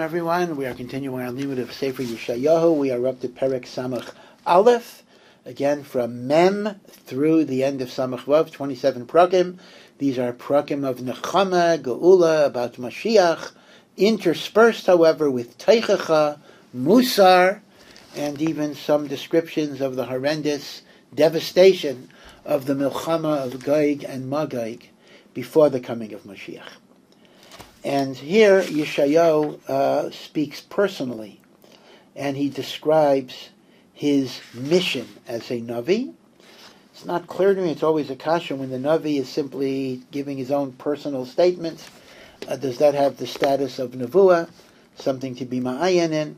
everyone. We are continuing our limud of Sefer Yeshayahu. We are up to Perek Samach Aleph, again from Mem through the end of Samach Vav, 27 prakim. These are prakim of Nechama, Geula, about Mashiach, interspersed, however, with Teichacha, Musar, and even some descriptions of the horrendous devastation of the Milchama of Gog and Magog before the coming of Mashiach. And here Yeshayahu speaks personally, and he describes his mission as a Navi. It's not clear to me, it's always a kasha when the Navi is simply giving his own personal statements. Does that have the status of Nevuah, something to be ma'ayin in?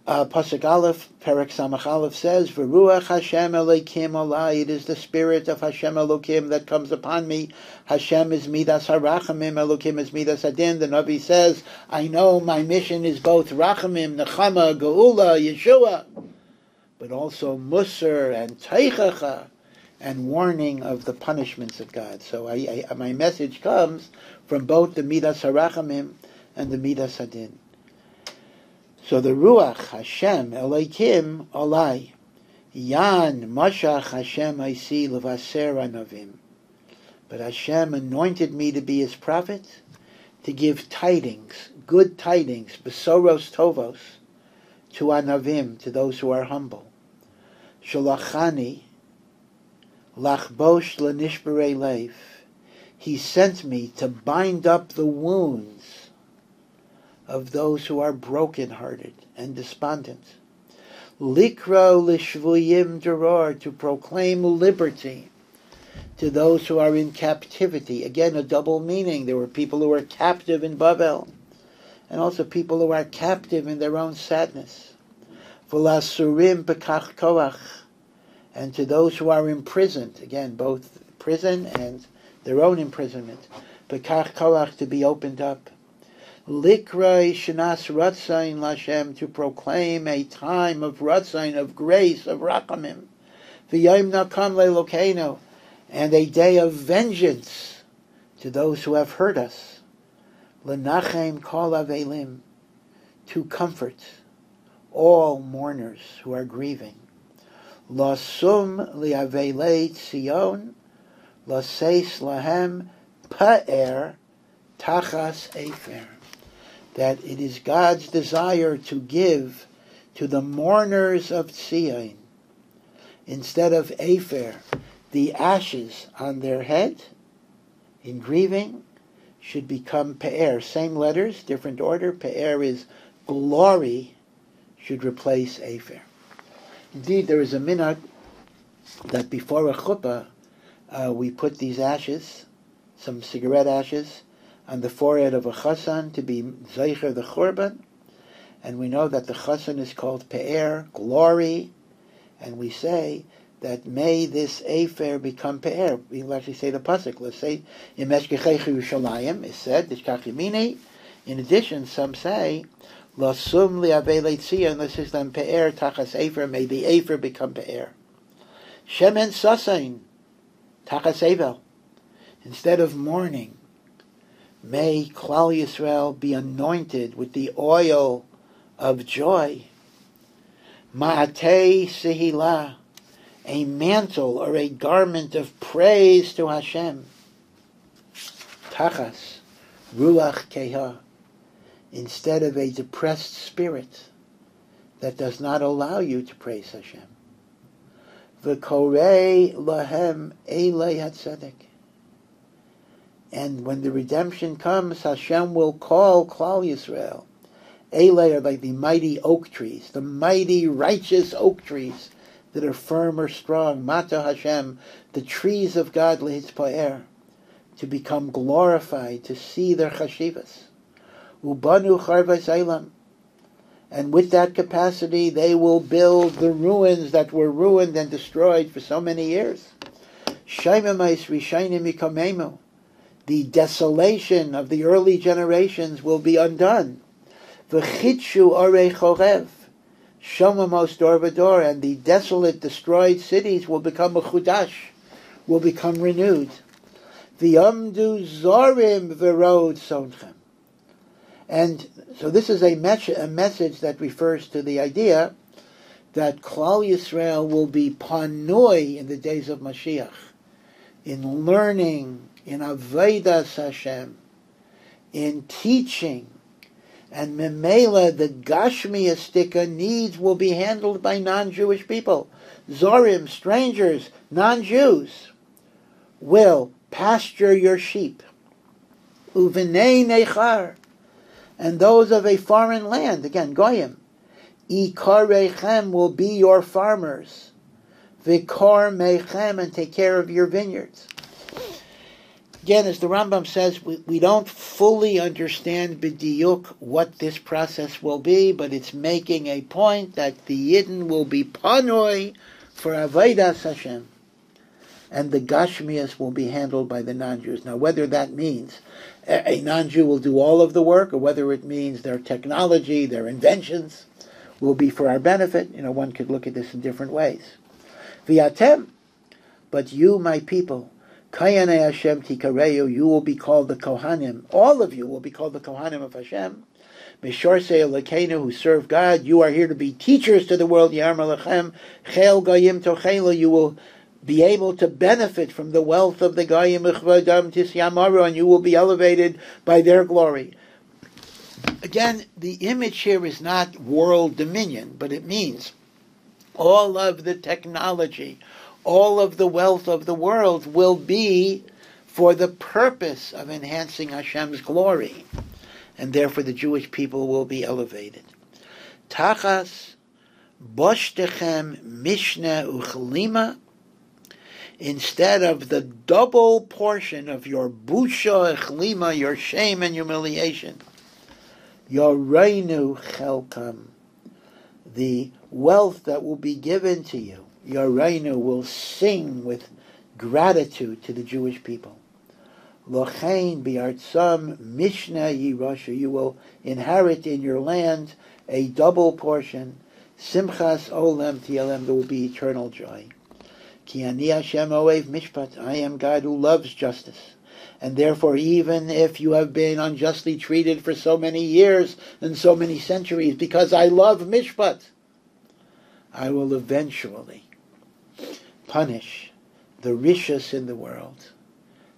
Pasuk Aleph, Perek Samach Aleph says, V'ruach Hashem Elokim alai, it is the spirit of Hashem Elokim that comes upon me. Hashem is midas harachamim, Elokim is midas adin. The Navi says, I know my mission is both rachamim, nechama, geula, Yeshua, but also musar and teichacha, and warning of the punishments of God. So my message comes from both the midas harachamim and the midas adin. So the Ruach Hashem Elokim alai, Yan Mashach Hashem Aisi Levaser Anavim. But Hashem anointed me to be His prophet, to give tidings, good tidings, besoros tovos, to Anavim, to those who are humble. Sholachani Lachbosh Lenishberei Lev. He sent me to bind up the wounds of those who are broken-hearted and despondent. Likro lishvuyim deror, to proclaim liberty to those who are in captivity. Again, a double meaning. There were people who were captive in Babel, and also people who are captive in their own sadness. V'lasurim bekach koach, and to those who are imprisoned. Again, both prison and their own imprisonment. Bekach koach, to be opened up. Likrai shenas ratzain lashem, to proclaim a time of ratzain, of grace, of rachamim. V'yom nakam le'elokeinu, and a day of vengeance to those who have hurt us. L'nachem kol avelim, to comfort all mourners who are grieving. Lasum li'avelei tzion, laseis lahem pa'er tachas efer. That it is God's desire to give to the mourners of Tzion, instead of Efer, the ashes on their head, in grieving, should become Pe'er. Same letters, different order. Pe'er is glory, should replace Efer. Indeed, there is a minhag that before a chuppah, we put these ashes, some cigarette ashes, on the forehead of a chassan to be zeicher the churban, and we know that the chassan is called pe'er, glory, and we say that may this efer become pe'er. We'll actually say the pasuk. Let's say Yemesh Gechechu Yerushalayim is said Tishkach Yemini. In addition, some say Lasum li'avelei tzion, this is then pe'er tachas efer. May the efer become pe'er. Shemen sasain tachas evel, instead of mourning, may Klal Yisrael be anointed with the oil of joy. Ma'atei sehila, a mantle or a garment of praise to Hashem. Tachas ruach keha, instead of a depressed spirit that does not allow you to praise Hashem. V'korei lahem elei hatzedek. And when the redemption comes, Hashem will call Klal Yisrael. Elei are like the mighty oak trees, the mighty righteous oak trees that are firm or strong. Mata Hashem, the trees of God, lehitzpoer, to become glorified, to see their chashivas. Ubanu charvas eilam, and with that capacity they will build the ruins that were ruined and destroyed for so many years. Shaimamais rishainim mikamemu, the desolation of the early generations will be undone. V'chitshu orei chorev, shomamos dor v'dor, and the desolate, destroyed cities will become a chudash, will become renewed. V'yamdu zorim v'rod sonchem, And so this is a message that refers to the idea that Klal Yisrael will be panoi in the days of Mashiach, in learning, in avodas Hashem, in teaching, and memela, the Gashmiyastika needs will be handled by non-Jewish people. Zorim, strangers, non-Jews, will pasture your sheep. Uvenei nechar, and those of a foreign land, again, goyim. Ikarechem will be your farmers. Vikar mechem, and take care of your vineyards. Again, as the Rambam says, we don't fully understand b'diyuk what this process will be, but it's making a point that the Yidden will be panoi for avodas Hashem, and the Gashmias will be handled by the non-Jews. Now, whether that means a non-Jew will do all of the work, or whether it means their technology, their inventions, will be for our benefit, one could look at this in different ways. V'yatem, but you, my people, Kayanei Hashem tikareyu, you will be called the Kohanim. All of you will be called the Kohanim of Hashem. Meshorsei Elokeinu, who serve God. You are here to be teachers to the world. Yarmar Lechem, Chel Goyim Tochelu, you will be able to benefit from the wealth of the Goyim Ichvadam Tisyamaru, and you will be elevated by their glory. Again, the image here is not world dominion, but it means all of the technology, all of the wealth of the world will be for the purpose of enhancing Hashem's glory, and therefore the Jewish people will be elevated. Tachas Boshtechem Mishnah Uchlima, instead of the double portion of your busha echlima, your shame and humiliation, your reinu chelkam, the wealth that will be given to you, your reinu will sing with gratitude to the Jewish people. Lochein biartzam mishnah yirashu, you will inherit in your land a double portion. Simchas olem tielem, there will be eternal joy. Ki ani Hashem oev mishpat, I am God who loves justice. And therefore, even if you have been unjustly treated for so many years and so many centuries, because I love mishpat, I will eventually punish the rishus in the world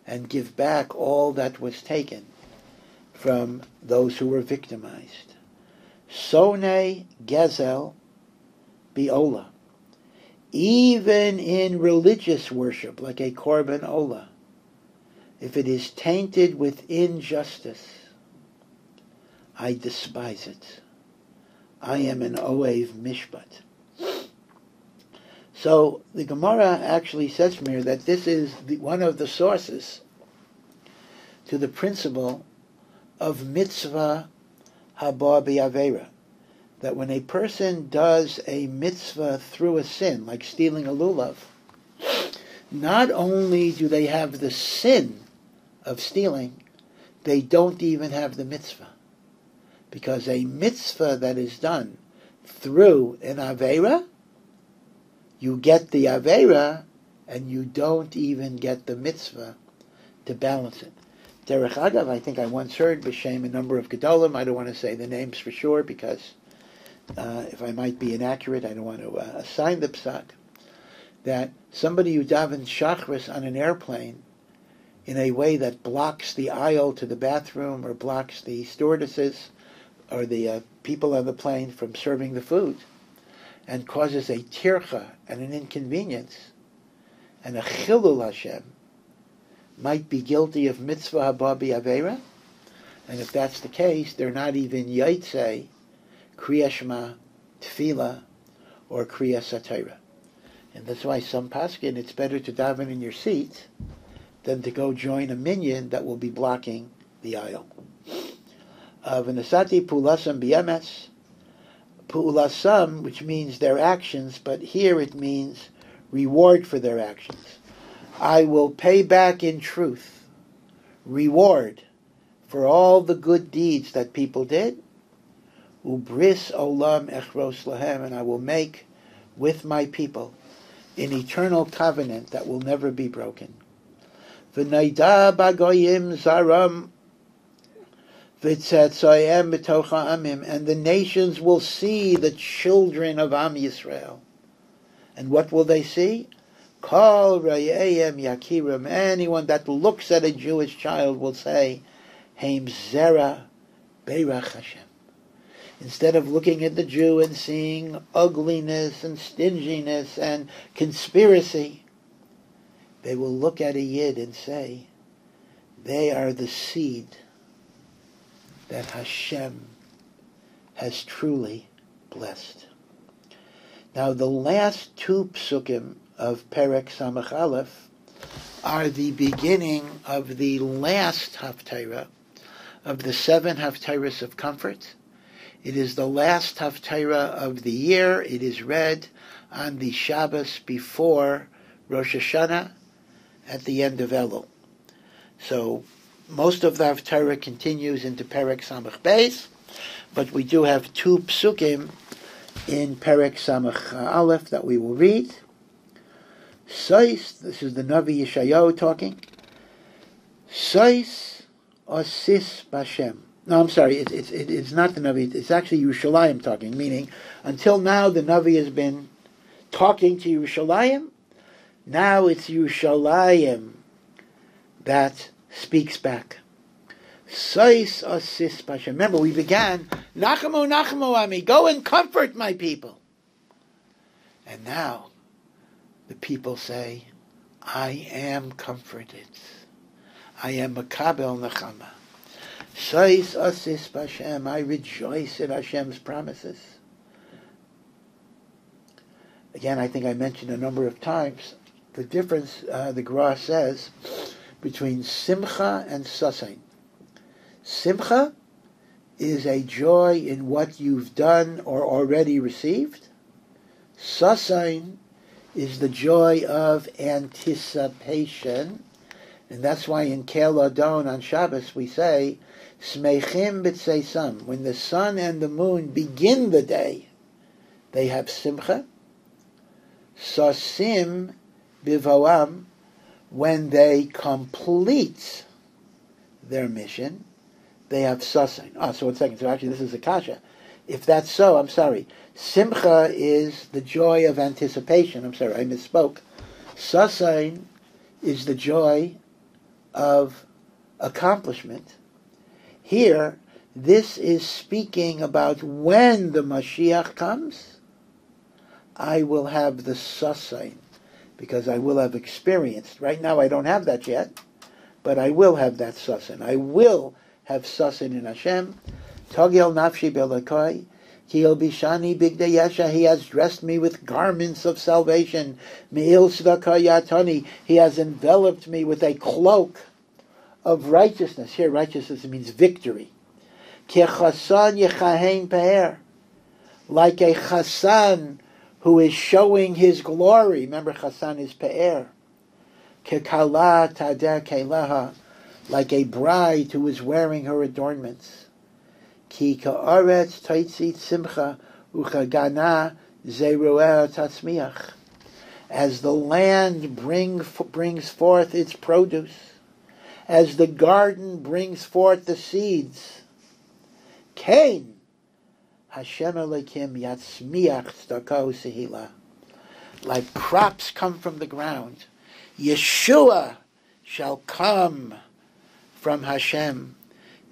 and give back all that was taken from those who were victimized. Sonei gezel biola. Even in religious worship, like a korban olah, if it is tainted with injustice, I despise it. I am an oev mishpat. So the Gemara actually says from here that this is one of the sources to the principle of mitzvah haba b'avera, that when a person does a mitzvah through a sin, like stealing a lulav, not only do they have the sin of stealing, they don't even have the mitzvah. Because a mitzvah that is done through an avera, you get the avera, and you don't even get the mitzvah to balance it. Derech Agav, I think I once heard b'shem a number of Gedolim. I don't want to say the names for sure, because if I might be inaccurate, I don't want to assign the psak, that somebody who davens shachris on an airplane in a way that blocks the aisle to the bathroom or blocks the stewardesses or the people on the plane from serving the food, and causes a tircha and an inconvenience and a chilul Hashem, might be guilty of mitzvah haba b'avera, and if that's the case, they're not even yaitse kriya shema, tefillah, or kriya satira. And that's why some paskin, it's better to daven in your seat than to go join a minyan that will be blocking the aisle. V'nasati pulasam b'yemes, pulasam, which means their actions, but here it means reward for their actions. I will pay back in truth, reward for all the good deeds that people did. Ubris olam echros lahem, and I will make with my people an eternal covenant that will never be broken. V'naida bagoyim zaram v'tzetzoyem b'tocha amim, and the nations will see the children of Am Yisrael. And what will they see? Kol rayayem yakirim. Anyone that looks at a Jewish child will say, Heim zera beirach Hashem. Instead of looking at the Jew and seeing ugliness and stinginess and conspiracy, they will look at a Yid and say, they are the seed that Hashem has truly blessed. Now the last two psukim of Perek Samach Aleph are the beginning of the last Haftarah of the 7 Haftarahs of comfort. It is the last Haftarah of the year. It is read on the Shabbos before Rosh Hashanah at the end of Elul. So most of the Haftarah continues into Perek Samach Beis, but we do have 2 psukim in Perek Samach Aleph that we will read. Sois, this is the Navi Yeshayahu talking. Sois osis b'Hashem. No, I'm sorry, it's not the Navi, it's actually Yerushalayim talking, meaning until now the Navi has been talking to Yerushalayim, now it's Yerushalayim that speaks back. Sois osis b'Hashem. Remember, we began, Nachamu, Nachamu Ami, go and comfort my people. And now, the people say, I am comforted. I am makabel nachama. Sois osis b'Hashem. I rejoice in Hashem's promises. Again, I think I mentioned a number of times the difference, the Gra says, between simcha and sasain. Simcha is a joy in what you've done or already received. Sasain is the joy of anticipation. And that's why in Kel Adon on Shabbos we say, Smeichim b'tseisam. When the sun and the moon begin the day, they have simcha. Sasim b'voam. When they complete their mission, they have sasain. So 1 second. So actually this is a kasha. If that's so, I'm sorry. Simcha is the joy of anticipation. I'm sorry, I misspoke. Sasain is the joy of accomplishment. Here, this is speaking about when the Mashiach comes, I will have the sasain, because I will have experienced. Right now I don't have that yet, but I will have that sasain. I will have sasain in Hashem. Togel nafshi belakai. He has dressed me with garments of salvation. He has enveloped me with a cloak of righteousness. Here, righteousness means victory. Like a chasan who is showing his glory. Remember, chasan is pe'er. Like a bride who is wearing her adornments. Ki ka'aretz taitzit simcha uchagana zeruah tatzmiach. As the land brings forth its produce, as the garden brings forth the seeds, Kain Hashem Elokim yatzmiach tzedakah sehila. Like crops come from the ground, Yeshua shall come from Hashem.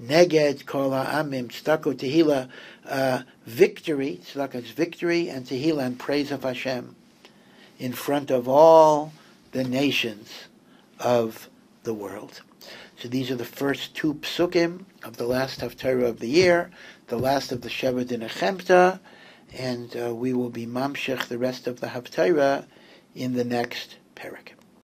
Neged kol ha'amim tzedakah tehila, victory. Tzedakah is victory, and tehila and praise of Hashem in front of all the nations of the world. So these are the first 2 psukim of the last haftarah of the year, the last of the Sheva Dinachemta, and we will be mamshech the rest of the haftarah in the next parak.